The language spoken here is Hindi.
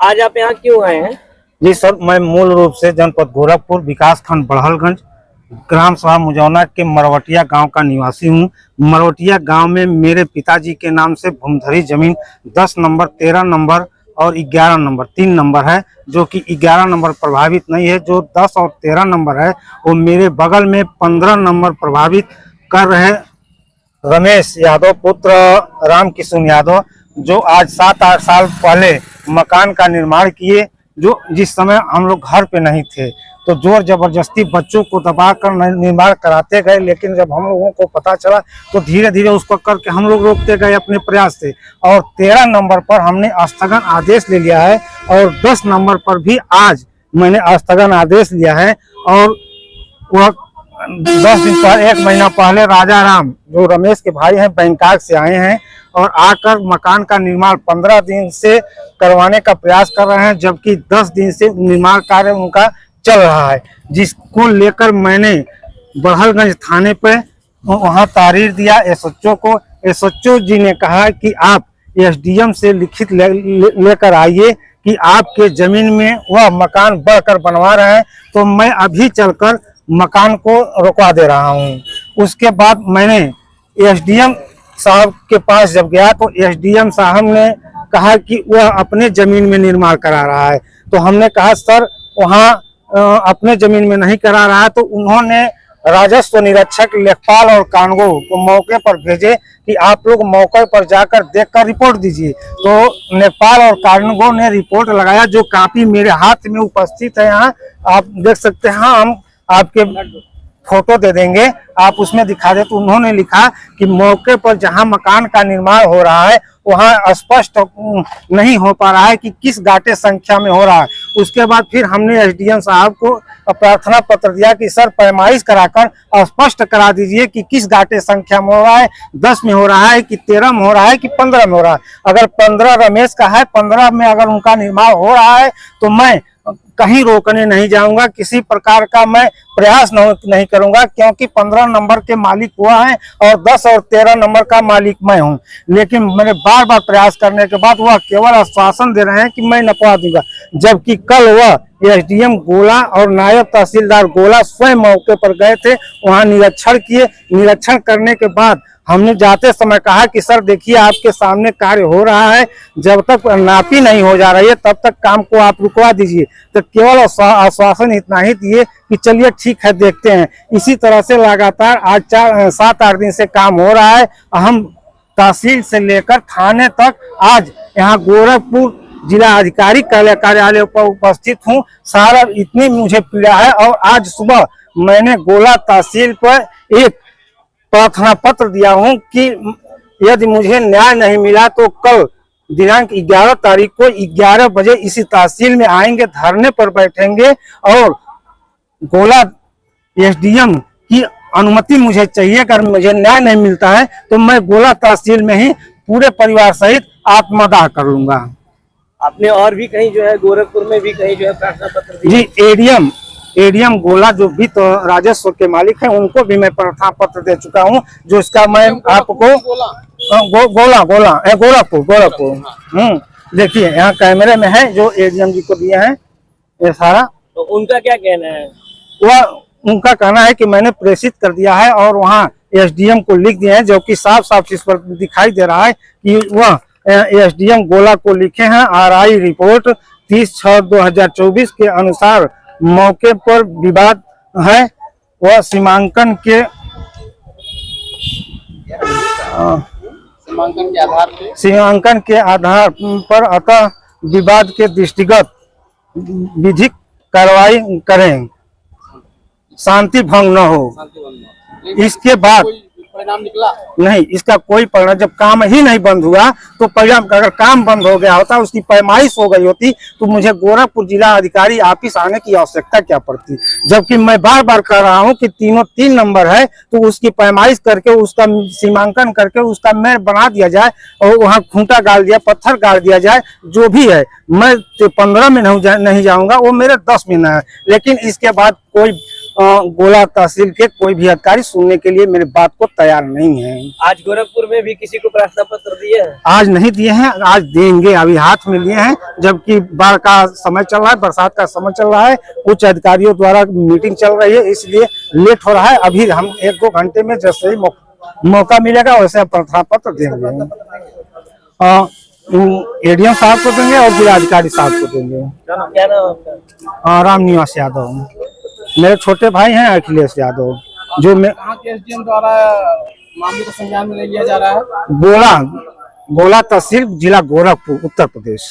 आज आप यहाँ क्यों आए हैं? जी सर, मैं मूल रूप से जनपद गोरखपुर विकास खंड बड़हलगंज ग्राम सभा मुजौना के मरवटिया गांव का निवासी हूं। मरवटिया गांव में मेरे पिताजी के नाम से भूमधरी जमीन 10 नंबर, 13 नंबर और 11 नंबर 3 नंबर है, जो कि 11 नंबर प्रभावित नहीं है। जो 10 और 13 नंबर है वो मेरे बगल में 15 नंबर प्रभावित कर रहे रमेश यादव पुत्र राम किशुन यादव, जो आज 7-8 साल पहले मकान का निर्माण किए, जो जिस समय हम लोग घर पे नहीं थे तो जोर जबरदस्ती बच्चों को दबाकर निर्माण कराते गए। लेकिन जब हम लोगों को पता चला तो धीरे धीरे उसको करके हम लोग रोकते गए अपने प्रयास से, और 13 नंबर पर हमने स्थगन आदेश ले लिया है और 10 नंबर पर भी आज मैंने स्थगन आदेश लिया है। और वह 10 दिन पहले, 1 महीना पहले राजा राम जो रमेश के भाई हैं बैंकॉक से आए हैं और आकर मकान का निर्माण 15 दिन से करवाने का प्रयास कर रहे हैं, जबकि 10 दिन से निर्माण कार्य उनका चल रहा है, जिसको लेकर मैंने बड़हलगंज थाने पे वहां तहरीर दिया एसएचओ को। एसएचओ जी ने कहा कि आप एसडीएम से लिखित लेकर आइए कि आपके जमीन में वह मकान बढ़कर बनवा रहे हैं, तो मैं अभी चलकर मकान को रुकवा दे रहा हूं। उसके बाद मैंने एसडीएम साहब के पास जब गया तो एसडीएम साहब ने कहा कि वह अपने जमीन में निर्माण करा रहा है। तो हमने कहा सर वहाँ अपने जमीन में नहीं करा रहा है। तो उन्होंने राजस्व निरीक्षक लेखपाल और कानगो को मौके पर भेजे कि आप लोग मौके पर जाकर देखकर रिपोर्ट दीजिए। तो लेखपाल और कानगो ने रिपोर्ट लगाया, जो कापी मेरे हाथ में उपस्थित है, यहाँ आप देख सकते हैं। हम आपके फोटो दे देंगे, आप उसमें दिखा दे। तो उन्होंने लिखा कि मौके पर जहां मकान का निर्माण हो रहा है वहां स्पष्ट नहीं हो पा रहा है कि किस गाटे संख्या में हो रहा है। उसके बाद फिर हमने एसडीएम साहब को प्रार्थना पत्र दिया कि सर पैमाइश कराकर स्पष्ट करा दीजिए कि किस गाटे संख्या में हो रहा है, 10 में हो रहा है कि 13 में हो रहा है कि 15 में हो रहा है। अगर 15 रमेश का है, 15 में अगर उनका निर्माण हो रहा है तो मैं कहीं रोकने नहीं जाऊंगा, किसी प्रकार का मैं प्रयास नहीं करूंगा, क्योंकि 15 नंबर के मालिक हुआ है और 10 और 13 नंबर का मालिक मैं हूं। लेकिन मैंने बार बार प्रयास करने के बाद वह केवल आश्वासन दे रहे हैं कि मैं नपवा दूंगा, जबकि कल वह एसडीएम गोला और नायब तहसीलदार गोला स्वयं मौके पर गए थे, वहां निरीक्षण किए। निरीक्षण करने के बाद हमने जाते समय कहा कि सर देखिए आपके सामने कार्य हो रहा है, जब तक नापी नहीं हो जा रही है तब तक काम को आप रुकवा दीजिए। तो केवल आश्वासन इतना ही दिए कि चलिए ठीक है देखते हैं। इसी तरह से लगातार आज 7-8 दिन से काम हो रहा है। हम तहसील से लेकर थाने तक आज यहाँ गोरखपुर जिला अधिकारी कार्यालय पर उपस्थित हूँ। सारा इतनी मुझे पीड़ा है। और आज सुबह मैंने गोला तहसील पर एक प्रार्थना पत्र दिया हूं कि यदि मुझे न्याय नहीं मिला तो कल दिनांक 11 तारीख को 11 बजे इसी तहसील में आएंगे, धरने पर बैठेंगे और गोला एसडीएम की अनुमति मुझे चाहिए। अगर मुझे न्याय नहीं मिलता है तो मैं गोला तहसील में ही पूरे परिवार सहित आत्मदाह कर लूंगा। आपने और भी कहीं जो है गोरखपुर में भी कहीं जो है प्रार्थना पत्र दिया? जी, एडीएम गोला जो भी तो राजस्व के मालिक हैं उनको भी मैं प्रार्थना पत्र दे चुका हूं, जो इसका मैं आपको गोरखपुर देखिए यहाँ कैमरे में है, जो एडीएम जी को दिए हैं ये सारा। तो उनका क्या कहना है? वह उनका कहना है कि मैंने प्रेषित कर दिया है और वहाँ एसडीएम को लिख दिए हैं, जो कि साफ साफ इस पर दिखाई दे रहा है कि वह एसडीएम गोला को लिखे हैं। आरआई रिपोर्ट 30/6/2024 के अनुसार मौके पर विवाद है, वह सीमांकन के आधार पर अतः विवाद के दृष्टिगत विधिक कार्रवाई करें, शांति भंग न हो। इसके बाद परिणाम निकला नहीं, इसका कोई परिणाम, जब काम ही नहीं बंद हुआ तो परिणाम, अगर काम बंद हो गया होता, उसकी पैमाइश हो गई होती तो मुझे गोरखपुर जिला अधिकारी ऑफिस आने की आवश्यकता क्या पड़ती। जबकि मैं बार बार कह रहा हूं कि तीनों 3 नंबर है तो उसकी पैमाइश करके उसका सीमांकन करके उसका मेड़ बना दिया जाए और वहां खूंटा गाड़ दिया, पत्थर गाड़ दिया जाए, जो भी है। मैं 15 में नहीं जाऊंगा, वो मेरे 10 में न है। लेकिन इसके बाद कोई गोला तहसील के कोई भी अधिकारी सुनने के लिए मेरी बात को तैयार नहीं है। आज गोरखपुर में भी किसी को प्रार्थना पत्र दिए हैं? आज नहीं दिए हैं, आज देंगे, अभी हाथ में लिए हैं, जबकि बाढ़ का समय चल रहा है, बरसात का समय चल रहा है, कुछ अधिकारियों द्वारा मीटिंग चल रही है, इसलिए लेट हो रहा है। अभी हम 1-2 घंटे में जैसे ही मौका मिलेगा वैसे प्रार्थना पत्र देंगे। एडीएम साहब को देंगे और जिलाधिकारी साहब को देंगे। क्या नाम आपका? राम निवास यादव, मेरे छोटे भाई हैं अखिलेश यादव, जो मैं एसडीएम द्वारा मामले को संज्ञान में ले लिया जा रहा है। गोला तहसील जिला गोरखपुर उत्तर प्रदेश।